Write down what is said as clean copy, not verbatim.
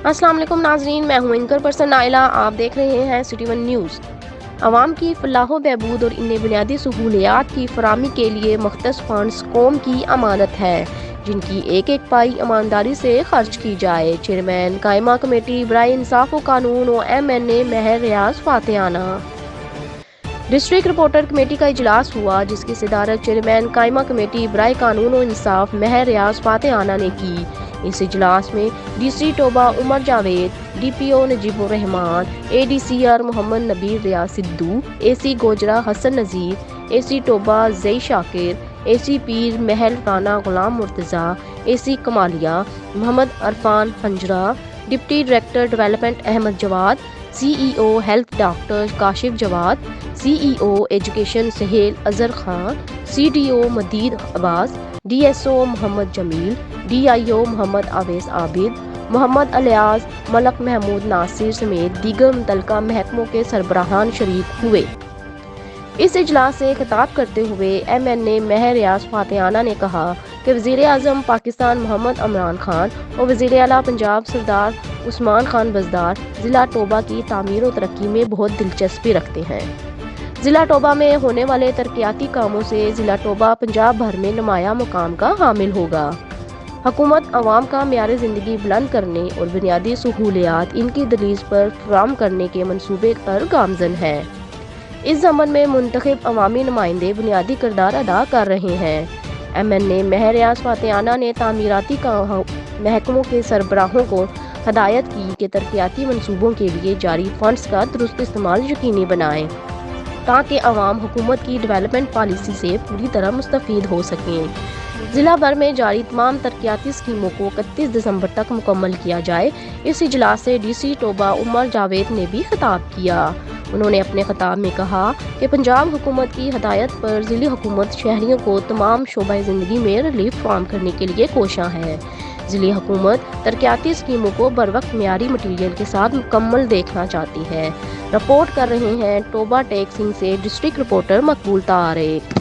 السلام علیکم ناظرین، میں ہوں اینکر پرسن نائلہ۔ آپ دیکھ رہے ہیں سٹی ون نیوز۔ عوام کی فلاح و بہبود اور انہیں بنیادی سہولیات کی فراہمی کے لیے مختص فنڈز قوم کی امانت ہے، جن کی ایک ایک پائی ایمانداری سے خرچ کی جائے۔ چیئرمین قائمہ کمیٹی برائے انصاف و قانون و MNA مہر ریاض فاتحانہ۔ ڈسٹرکٹ رپورٹر کمیٹی کا اجلاس ہوا، جس کی صدارت چیئرمین قائمہ کمیٹی برائے قانون و انصاف مہر ریاض فاتحانہ نے کی۔ اس اجلاس میں DC ٹوبہ عمر جاوید، DPO نجیب الرحمان، ADCR محمد نبیر ریاض سدھو، AC گوجرا حسن نذیر، AC ٹوبہ زئی شاکر، AC پیر Mahal Rana Ghulam Murtaza, AC Kamalia Muhammad Irfan Hanjra, deputy director development Ahmad Jawad, CEO health doctor Kashif Jawad, CEO education Sohail Azhar Khan, CDO Madid Abbas, DSO Muhammad Jamil, DIO Muhammad Owais Abid, Muhammad Ilyas, Malik Mahmood Nasir سمیت دیگر متعلقہ محکموں کے سربراہان شریک ہوئے۔ اس اجلاس سے خطاب کرتے ہوئے MNA مہر ریاض فاتحانہ نے کہا کہ وزیر اعظم پاکستان محمد عمران خان اور وزیر اعلیٰ پنجاب سردار عثمان خان بزدار ضلع ٹوبہ کی تعمیر و ترقی میں بہت دلچسپی رکھتے ہیں۔ ضلع ٹوبہ میں ہونے والے ترقیاتی کاموں سے ضلع ٹوبہ پنجاب بھر میں نمایاں مقام کا حامل ہوگا۔ حکومت عوام کا معیار زندگی بلند کرنے اور بنیادی سہولیات ان کی دہلیز پر فراہم کرنے کے منصوبے پر گامزن ہے۔ اس ضمن میں منتخب عوامی نمائندے بنیادی کردار ادا کر رہے ہیں۔ MNA مہر ریاض فاتحانہ نے تعمیراتی محکموں کے سربراہوں کو ہدایت کی کہ ترقیاتی منصوبوں کے لیے جاری فنڈز کا درست استعمال یقینی بنائیں تاکہ عوام حکومت کی ڈیولپمنٹ پالیسی سے پوری طرح مستفید ہو سکیں۔ ضلع بھر میں جاری تمام ترقیاتی اسکیموں کو 31 دسمبر تک مکمل کیا جائے۔ اس اجلاس سے DC ٹوبہ عمر جاوید نے بھی خطاب کیا۔ انہوں نے اپنے خطاب میں کہا کہ پنجاب حکومت کی ہدایت پر ضلعی حکومت شہریوں کو تمام شعبۂ زندگی میں ریلیف فراہم کرنے کے لیے کوشاں ہے۔ ضلعی حکومت ترقیاتی اسکیموں کو بروقت معیاری مٹیریل کے ساتھ مکمل دیکھنا چاہتی ہے۔ رپورٹ کر رہے ہیں ٹوبہ ٹیک سنگھ سے ڈسٹرکٹ رپورٹر مقبول طارق۔